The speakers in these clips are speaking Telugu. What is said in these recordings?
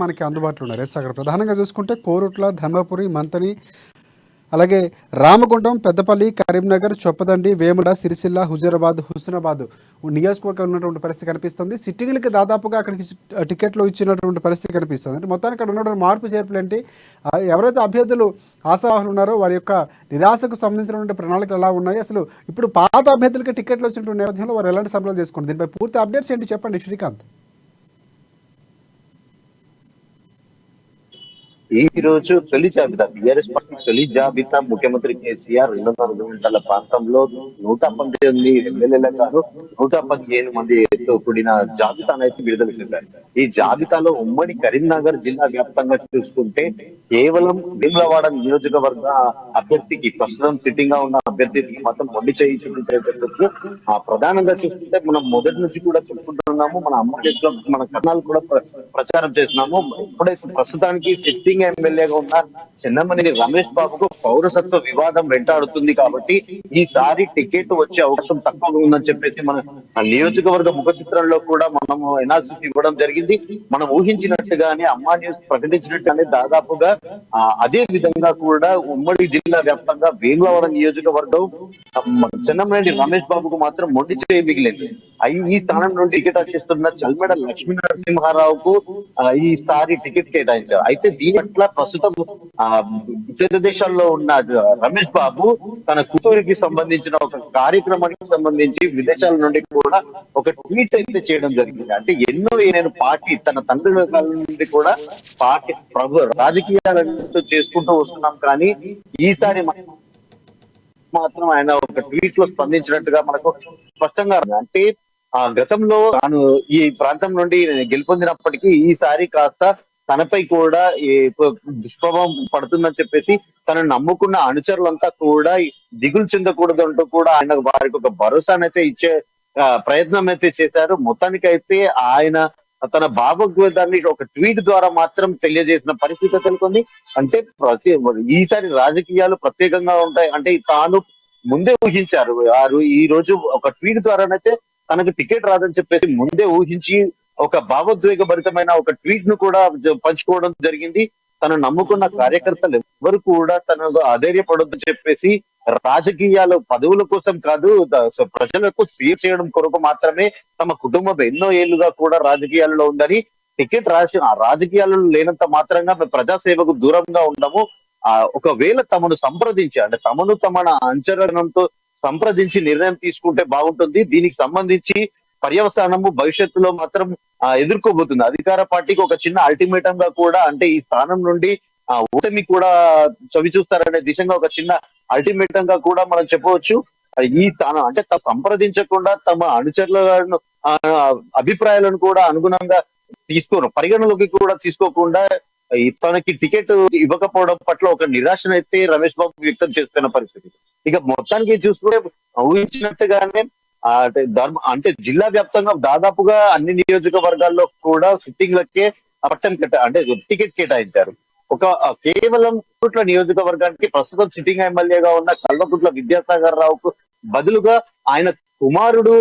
మనకి అందుబాటులో ఉన్నారు. ఎస్, అక్కడ ప్రధానంగా చూసుకుంటే కోరుట్ల, ధర్మపురి, మంతని, అలాగే రామగుండం, పెద్దపల్లి, కరీంనగర్, చొప్పదండి, వేముడ, సిరిసిల్ల, హుజూరాబాద్, హుస్నాబాద్ నియోజకవర్గంలో ఉన్నటువంటి పరిస్థితి కనిపిస్తుంది. సిట్టింగ్లకి దాదాపుగా అక్కడికి టికెట్లు ఇచ్చినటువంటి పరిస్థితి కనిపిస్తుంది. అంటే మొత్తానికి అక్కడ ఉన్నటువంటి మార్పు చేర్పులు ఏంటి, ఎవరైతే అభ్యర్థులు ఆశావాహులు ఉన్నారో వారి యొక్క నిరాశకు సంబంధించినటువంటి ప్రణాళికలు ఎలా ఉన్నాయి, అసలు ఇప్పుడు పాత అభ్యర్థులకి టికెట్లు వచ్చినటువంటి నేపథ్యంలో వారు ఎలాంటి సంబరాలు చేసుకోండి, దీనిపై పూర్తి అప్డేట్స్ ఏంటి చెప్పండి శ్రీకాంత్. ఈ రోజు తొలి జాబితా టీఆర్ఎస్ పార్టీ తొలి జాబితా ముఖ్యమంత్రి కేసీఆర్ 2.5 గంటల ప్రాంతంలో 118 ఎమ్మెల్యేల గాను 115 మందితో కూడిన జాబితాను అయితే విడుదల చేశారు. ఈ జాబితాలో ఉమ్మడి కరీంనగర్ జిల్లా వ్యాప్తంగా చూసుకుంటే కేవలం వేములవాడ నియోజకవర్గ అభ్యర్థికి ప్రస్తుతం సిట్టింగ్ గా ఉన్న అభ్యర్థికి మాత్రం మొండి చేయి చూపించేటట్టు ప్రధానంగా చూస్తుంటే మనం మొదటి నుంచి కూడా చెప్పుకుంటున్నాము. మన అమ్మాయిస్ లో మన కర్ణాలు కూడా ప్రచారం చేస్తున్నాము. ఇప్పుడైతే ప్రస్తుతానికి సిట్టింగ్ ఎమ్మెల్యేగా ఉన్న చెన్నమనేని రమేష్ బాబుకు పౌరసత్వ వివాదం వెంటాడుతుంది కాబట్టి ఈసారి టికెట్ వచ్చే అవకాశం తక్కువగా ఉందని చెప్పేసి మన నియోజకవర్గ ముఖ చిత్రంలో కూడా మనము ఎనాలిసిస్ ఇవ్వడం జరిగింది. మనం ఊహించినట్టుగానే అమ్మా న్యూస్ ప్రకటించినట్టుగానే దాదాపుగా అదే విధంగా కూడా ఉమ్మడి జిల్లా వ్యాప్తంగా వేములవాడ నియోజకవర్గం చెన్నమనేని రమేష్ బాబుకు మాత్రం మొండి చేయి మిగిలింది. ఈ స్థానం నుండి టికెట్ ఆశిస్తున్న చల్మెడ లక్ష్మీ నరసింహారావుకు ఈసారి టికెట్ కేటాయించారు. అయితే దీని పట్ల ప్రస్తుతం ఇతర దేశాల్లో ఉన్న రమేష్ బాబు తన కూతురికి సంబంధించిన ఒక కార్యక్రమానికి సంబంధించి విదేశాల నుండి కూడా ఒక ట్వీట్ అయితే చేయడం జరిగింది. అంటే ఎన్నో నేను పార్టీ తన తండ్రి నుండి కూడా పార్టీ రాజకీయాలతో చేసుకుంటూ వస్తున్నాం, కానీ ఈసారి మాత్రం ఆయన ఒక ట్వీట్ లో స్పందించినట్టుగా మనకు స్పష్టంగా అంటే గతంలో తాను ఈ ప్రాంతం నుండి గెలుపొందినప్పటికీ ఈసారి కాస్త తనపై కూడా దుష్ప్రభావం పడుతుందని చెప్పేసి తనను నమ్ముకున్న అనుచరులంతా కూడా దిగులు చెందకూడదు అంటూ కూడా ఆయన వారికి ఒక భరోసానైతే ఇచ్చే ప్రయత్నం అయితే చేశారు. మొత్తానికైతే ఆయన తన భావోద్వేగాన్ని ఒక ట్వీట్ ద్వారా మాత్రం తెలియజేసిన పరిస్థితి తెలుకుంది. అంటే ఈసారి రాజకీయాలు ప్రత్యేకంగా ఉంటాయి అంటే తాను ముందే ఊహించారు. వారు ఈ రోజు ఒక ట్వీట్ ద్వారానైతే తనకు టికెట్ రాదని చెప్పేసి ముందే ఊహించి ఒక భావోద్వేగ భరితమైన ఒక ట్వీట్ ను కూడా పంచుకోవడం జరిగింది. తను నమ్ముకున్న కార్యకర్తలు ఎవరు కూడా తనకు అధైర్యపడొద్దు చెప్పేసి రాజకీయాలు పదవుల కోసం కాదు, ప్రజలకు సేవ చేయడం కొరకు మాత్రమే తమ కుటుంబం ఎన్నో ఏళ్లుగా కూడా రాజకీయాలలో ఉందని, టికెట్ రాజకీయాలలో లేనంత మాత్రంగా ప్రజాసేవకు దూరంగా ఉండము, ఒకవేళ తమను సంప్రదించి అంటే తమ అంచరణంతో సంప్రదించి నిర్ణయం తీసుకుంటే బాగుంటుంది. దీనికి సంబంధించి పర్యవసానము భవిష్యత్తులో మాత్రం ఎదుర్కోబోతుంది. అధికార పార్టీకి ఒక చిన్న అల్టిమేటం గా కూడా అంటే ఈ స్థానం నుండి ఓటమి కూడా చవి చూస్తారనే దిశగా ఒక చిన్న అల్టిమేటం గా కూడా మనం చెప్పవచ్చు. ఈ స్థానం అంటే సంప్రదించకుండా తమ అనుచరులను అభిప్రాయాలను కూడా అనుగుణంగా పరిగణలోకి కూడా తీసుకోకుండా తనకి టికెట్ ఇవ్వకపోవడం పట్ల ఒక నిరాశనైతే రమేష్ బాబు వ్యక్తం చేస్తున్న పరిస్థితి. ఇక మొత్తానికి చూసుకుంటే ఊహించినట్టుగానే అంటే జిల్లా వ్యాప్తంగా దాదాపుగా అన్ని నియోజకవర్గాల్లో కూడా సిట్టింగ్లకే పట్టం అంటే టికెట్ కేటాయించారు. కేవలం కోట్ల నియోజకవర్గానికి ప్రస్తుతం సిట్టింగ్ ఎమ్మెల్యేగా ఉన్న కల్వకుంట్ల విద్యాసాగర్ రావుకు బదులుగా ఆయన కుమారుడు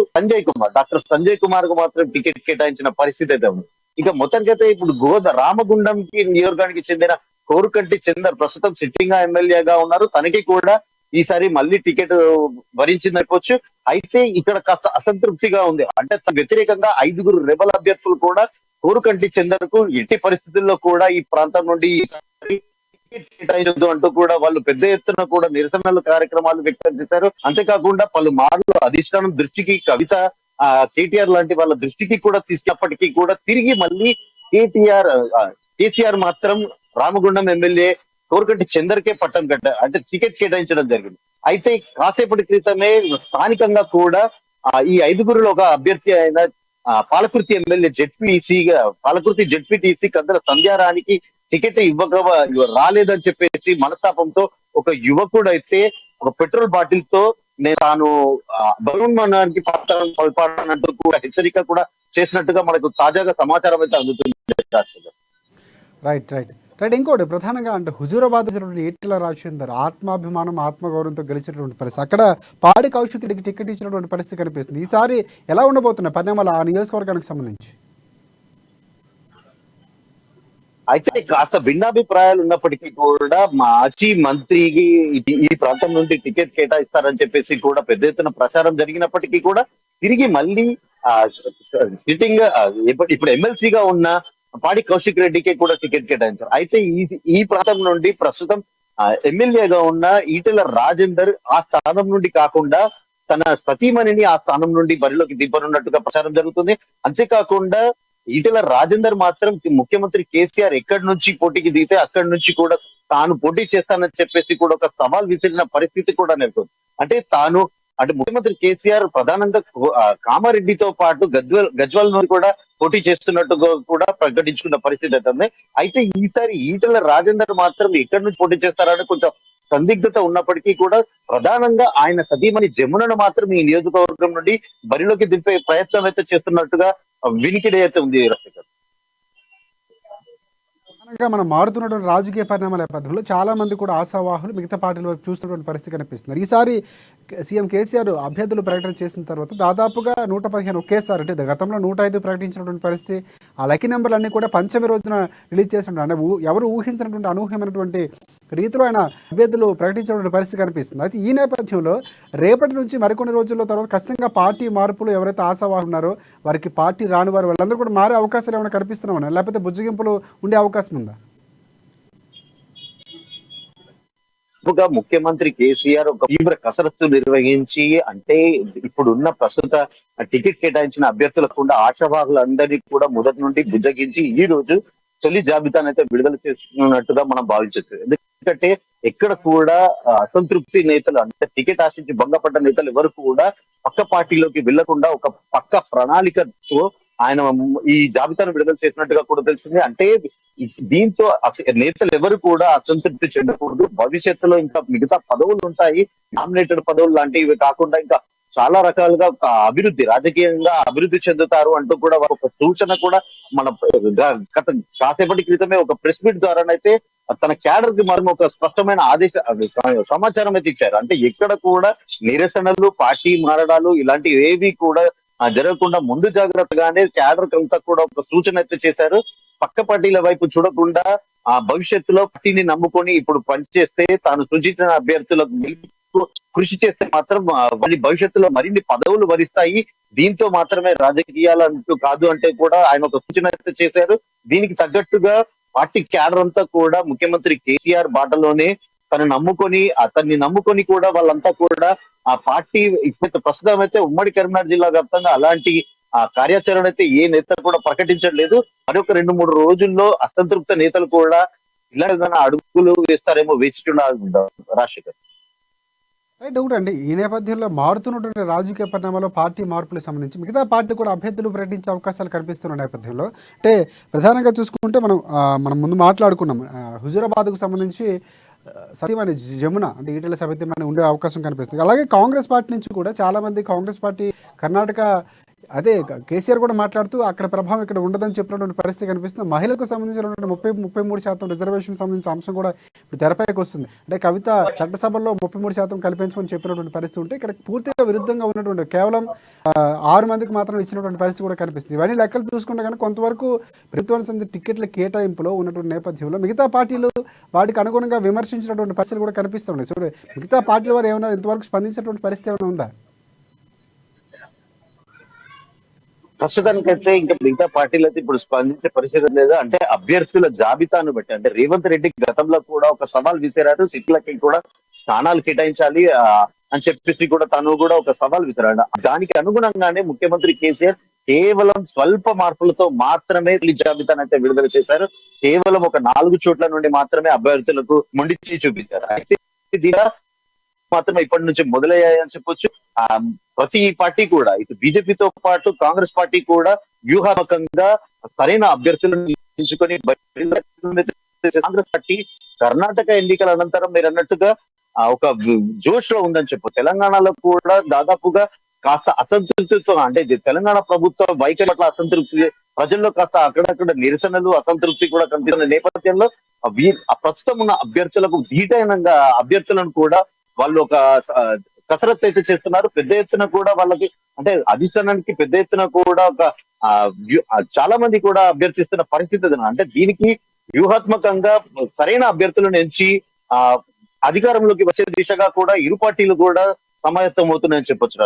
డాక్టర్ సంజయ్ కుమార్ కు మాత్రం టికెట్ కేటాయించిన పరిస్థితి అయితే ఉంది. ఇక మొత్తానికైతే ఇప్పుడు రామగుండంకి నియోజకానికి చెందిన కోరుకంటి చందర్ ప్రస్తుతం సిట్టింగ్ ఎమ్మెల్యేగా ఉన్నారు. తనకి కూడా ఈసారి మళ్ళీ టికెట్ భరించింది అనుకోవచ్చు. అయితే ఇక్కడ కాస్త అసంతృప్తిగా ఉంది. అంటే వ్యతిరేకంగా 5 రెబల్ అభ్యర్థులు కూడా కోరుకంటి చందర్ కు ఎట్టి పరిస్థితుల్లో కూడా ఈ ప్రాంతం నుండి కేటాయించద్దు అంటూ కూడా వాళ్ళు పెద్ద ఎత్తున కూడా నిరసనలు కార్యక్రమాలు వ్యక్తం చేశారు. అంతేకాకుండా పలుమార్లు అధిష్టానం దృష్టికి కవిత కేటీఆర్ లాంటి వాళ్ళ దృష్టికి కూడా తీసుకున్నప్పటికీ కూడా తిరిగి మళ్ళీ కేసీఆర్ మాత్రం రామగుండం ఎమ్మెల్యే కోరుకంటి చందర్కే పట్టం అంటే టికెట్ కేటాయించడం జరిగింది. అయితే కాసేపటి క్రితమే స్థానికంగా కూడా ఈ 5గురిలో ఒక అభ్యర్థి అయిన Palakurthi MLA Palakurthi ZPTC కందల సంధ్యారానికి ticket రాలేదని చెప్పేసి మనస్తాపంతో ఒక యువకుడు అయితే ఒక పెట్రోల్ బాటిల్ తో తాను బలవన్మరణానికి పాల్పడనంటూ కూడా హెచ్చరిక కూడా చేసినట్టుగా మనకు తాజాగా సమాచారం అయితే అందుతుంది. రైట్ రైట్ రైట్ ఇంకోటి ప్రధానంగా అంటే హుజూరాబాద్ ఈటెల రాజేందర్ ఆత్మాభిమానం ఆత్మగౌరవంతో గెలిచినటువంటి పరిస్థితి, అక్కడ పాడి కౌశికుడికి టికెట్ ఇచ్చినటువంటి పరిస్థితి కనిపిస్తుంది. ఈసారి ఎలా ఉండబోతున్నాయి పరిణామాలు ఆ నియోజకవర్గానికి సంబంధించి? అయితే కాస్త భిన్నాభిప్రాయాలు ఉన్నప్పటికీ కూడా మాజీ మంత్రికి ఈ ప్రాంతం నుండి టికెట్ కేటాయిస్తారని చెప్పేసి కూడా పెద్ద ఎత్తున ప్రచారం జరిగినప్పటికీ కూడా తిరిగి మళ్ళీ ఆ సిట్టింగ్ ఇప్పుడు ఎమ్మెల్సీగా ఉన్న పాడి కౌశిక్ రెడ్డికి కూడా టికెట్ కేటాయించారు. అయితే ఈ ప్రాంతం నుండి ప్రస్తుతం ఎమ్మెల్యేగా ఉన్న ఈటెల రాజేందర్ ఆ స్థానం నుండి కాకుండా తన సతీమణిని ఆ స్థానం నుండి బరిలోకి దింపనున్నట్టుగా ప్రచారం జరుగుతుంది. అంతేకాకుండా ఈటెల రాజేందర్ మాత్రం ముఖ్యమంత్రి కేసీఆర్ ఎక్కడి నుంచి పోటీకి దిగితే అక్కడి నుంచి కూడా తాను పోటీ చేస్తానని చెప్పేసి కూడా ఒక సవాల్ విసిరిన పరిస్థితి కూడా నెలకొంది. అంటే ముఖ్యమంత్రి కేసీఆర్ ప్రధానంగా కామారెడ్డితో పాటు గజ్వల్ నుండి కూడా పోటీ చేస్తున్నట్టుగా కూడా ప్రకటించుకున్న పరిస్థితి అయితే. అయితే ఈసారి ఈటెల రాజేందర్ మాత్రం ఎక్కడి నుంచి పోటీ చేస్తారని కొంచెం సందిగ్ధత ఉన్నప్పటికీ కూడా ప్రధానంగా ఆయన సతీమణి జమునను మాత్రం ఈ నియోజకవర్గం నుండి బరిలోకి దింపే ప్రయత్నం అయితే చేస్తున్నట్టుగా వినికిడి అయితే ఉంది. ప్రధానంగా మనం మారుతున్నటువంటి రాజకీయ పరిణామాల నేపథ్యంలో చాలా మంది కూడా ఆశావాహులు మిగతా పార్టీల వైపు చూస్తున్నటువంటి పరిస్థితి కనిపిస్తున్నారు. ఈసారి సీఎం కేసీఆర్ అభ్యర్థులు ప్రకటన చేసిన తర్వాత దాదాపుగా 115 ఒకేసారి, అంటే గతంలో 105 ప్రకటించినటువంటి పరిస్థితి, ఆ లక్కీ నెంబర్లు అన్ని కూడా పంచమి రోజున రిలీజ్ చేసినట్టు, అంటే ఎవరు ఊహించినటువంటి అనూహ్యమైనటువంటి రీతిలో ఆయన అభ్యర్థులు ప్రకటించినటువంటి పరిస్థితి కనిపిస్తుంది. అయితే ఈ నేపథ్యంలో రేపటి నుంచి మరికొన్ని రోజుల్లో తర్వాత ఖచ్చితంగా పార్టీ మార్పులు ఎవరైతే ఆశావాహులు ఉన్నారో వారికి పార్టీ రాని వారు వాళ్ళందరూ కూడా మారే అవకాశాలు ఏమైనా కనిపిస్తున్నామన్నా, లేకపోతే బుజ్జగింపులు ఉండే అవకాశం ఉందా? ముఖ్యమంత్రి కేసీఆర్ ఒక తీవ్ర కసరత్తు నిర్వహించి, అంటే ఇప్పుడున్న ప్రస్తుత టికెట్ కేటాయించిన అభ్యర్థులకు కూడా ఆశావాహులందరినీ కూడా మొదటి నుండి బుజ్జగించి ఈ రోజు తొలి జాబితానైతే విడుదల చేస్తున్నట్టుగా మనం భావించవచ్చు. ఎందుకంటే ఎక్కడ కూడా అసంతృప్తి నేతలు, అంటే టికెట్ ఆశించి భంగపడ్డ నేతలు ఎవరు కూడా పక్క పార్టీలోకి వెళ్లకుండా ఒక పక్క ప్రణాళికతో ఆయన ఈ జాబితాను విడుదల చేసినట్టుగా కూడా తెలిసింది. అంటే దీంతో నేతలు ఎవరు కూడా అసంతృప్తి చెందకూడదు. భవిష్యత్తులో ఇంకా మిగతా పదవులు ఉంటాయి, నామినేటెడ్ పదవులు లాంటివి కాకుండా ఇంకా చాలా రకాలుగా అభివృద్ధి, రాజకీయంగా అభివృద్ధి చెందుతారు అంటూ కూడా ఒక సూచన కూడా మన గత కాసేపటి క్రితమే ఒక ప్రెస్ మీట్ ద్వారానైతే తన క్యాడర్ కి మనం ఒక స్పష్టమైన సమాచారం అయితే ఇచ్చారు. అంటే ఎక్కడ కూడా నిరసనలు, పార్టీ మారడాలు ఇలాంటివి ఏవి కూడా జరగకుండా ముందు జాగ్రత్తగానే క్యాడర్ అంతా కూడా ఒక సూచన అయితే చేశారు. పక్క పార్టీల వైపు చూడకుండా ఆ భవిష్యత్తులో పార్టీని నమ్ముకొని ఇప్పుడు పనిచేస్తే, తాను సూచించిన అభ్యర్థులకు కృషి చేస్తే మాత్రం వాళ్ళ భవిష్యత్తులో మరిన్ని పదవులు వరిస్తాయి. దీంతో మాత్రమే రాజకీయాలు అంటూ కాదు అంటే కూడా ఆయన ఒక సూచన అయితే చేశారు. దీనికి తగ్గట్టుగా పార్టీ క్యాడర్ అంతా కూడా ముఖ్యమంత్రి కేసీఆర్ బాటలోనే అతన్ని నమ్ముకొని కూడా వాళ్ళంతా కూడా ఆ పార్టీ ఇప్పుడు ప్రస్తుతం అయితే ఉమ్మడి కరీంనగర్ జిల్లా వ్యాప్తంగా అలాంటి కార్యాచరణ అయితే ఏ నేత కూడా ప్రకటించట్లేదు. మరొక 2-3 రోజుల్లో అసంతృప్త నేతలు కూడా ఇలా అడుగులు వేస్తారేమో వేచి చూడాలి. రాజశేఖర్ రైట్, ఒకటి అండి, ఈ నేపథ్యంలో మారుతున్నటువంటి రాజకీయ పరిణామాల్లో పార్టీ మార్పులకు సంబంధించి మిగతా పార్టీ కూడా అభ్యర్థులు ప్రకటించే అవకాశాలు కనిపిస్తున్న నేపథ్యంలో, అంటే ప్రధానంగా చూసుకుంటే మనం ముందు మాట్లాడుకున్నాం హుజూరాబాద్కు సంబంధించి సతీమణి జమున, అంటే ఈటెల సతీమణి ఉండే అవకాశం కనిపిస్తుంది. అలాగే కాంగ్రెస్ పార్టీ నుంచి కూడా చాలామంది కాంగ్రెస్ పార్టీ కర్ణాటక అదే కేసీఆర్ కూడా మాట్లాడుతూ అక్కడ ప్రభావం ఇక్కడ ఉండదని చెప్పినటువంటి పరిస్థితి కనిపిస్తుంది. మహిళలకు సంబంధించినటువంటి 33% రిజర్వేషన్ సంబంధించిన అంశం కూడా ఇప్పుడు తెరపైకి వస్తుంది. అంటే కవిత చట్టసభల్లో 33% కల్పించమని చెప్పినటువంటి పరిస్థితి ఉంటే ఇక్కడ పూర్తిగా విరుద్ధంగా ఉన్నటువంటి కేవలం 6 మందికి మాత్రం ఇచ్చినటువంటి పరిస్థితి కూడా కనిపిస్తుంది. ఇవన్నీ లెక్కలు చూసుకుంటే కానీ కొంతవరకు ప్రభుత్వానికి సంబంధించిన టికెట్ల కేటాయింపులో ఉన్నటువంటి నేపథ్యంలో మిగతా పార్టీలు వాటికి అనుగుణంగా విమర్శించినటువంటి పరిస్థితులు కూడా కనిపిస్తున్నాయి. సో మిగతా పార్టీల వారు ఏమైనా ఇంతవరకు స్పందించినటువంటి పరిస్థితి ఏమైనా ఉందా? ప్రస్తుతానికైతే ఇంకా మిగతా పార్టీలు అయితే ఇప్పుడు స్పందించే పరిస్థితి లేదు. అంటే అభ్యర్థుల జాబితాను బట్టి, అంటే రేవంత్ రెడ్డి గతంలో కూడా ఒక సవాల్ విసిరారు, సిట్లకి కూడా స్థానాలు కేటాయించాలి అని చెప్పేసి కూడా తను కూడా ఒక సవాల్ విసిరాడు. దానికి అనుగుణంగానే ముఖ్యమంత్రి కేసీఆర్ కేవలం స్వల్ప మార్పులతో మాత్రమే జాబితాను అయితే విడుదల చేశారు. కేవలం ఒక 4 చోట్ల నుండి మాత్రమే అభ్యర్థులకు మొండిచి చూపించారు. అయితే దీని మాత్రమే ఇప్పటి నుంచి మొదలయ్యాయని చెప్పొచ్చు. ప్రతి పార్టీ కూడా, ఇటు బీజేపీతో పాటు కాంగ్రెస్ పార్టీ కూడా వ్యూహాత్మకంగా సరైన అభ్యర్థులను ఎంచుకొని కాంగ్రెస్ పార్టీ కర్ణాటక ఎన్నికల అనంతరం మీరు అన్నట్టుగా ఒక జోష్ లో ఉందని చెప్పు. తెలంగాణలో కూడా దాదాపుగా కాస్త అసంతృప్తితో, అంటే తెలంగాణ ప్రభుత్వ వైఖరి పట్ల అసంతృప్తి ప్రజల్లో కాస్త అక్కడక్కడ నిరసనలు, అసంతృప్తి కూడా కనిపిస్తున్న నేపథ్యంలో ప్రస్తుతం ఉన్న అభ్యర్థులకు ధీటైన అభ్యర్థులను కూడా వాళ్ళు ఒక కసరత్తు అయితే చేస్తున్నారు. పెద్ద ఎత్తున కూడా వాళ్ళకి, అంటే అధిష్టానానికి పెద్ద ఎత్తున కూడా ఒక చాలా మంది కూడా అభ్యర్థిస్తున్న పరిస్థితి. అంటే దీనికి వ్యూహాత్మకంగా సరైన అభ్యర్థులను ఎంచి ఆ అధికారంలోకి వచ్చే దిశగా కూడా ఇరు పార్టీలు కూడా సమాయత్తం అవుతున్నాయని చెప్పొచ్చు.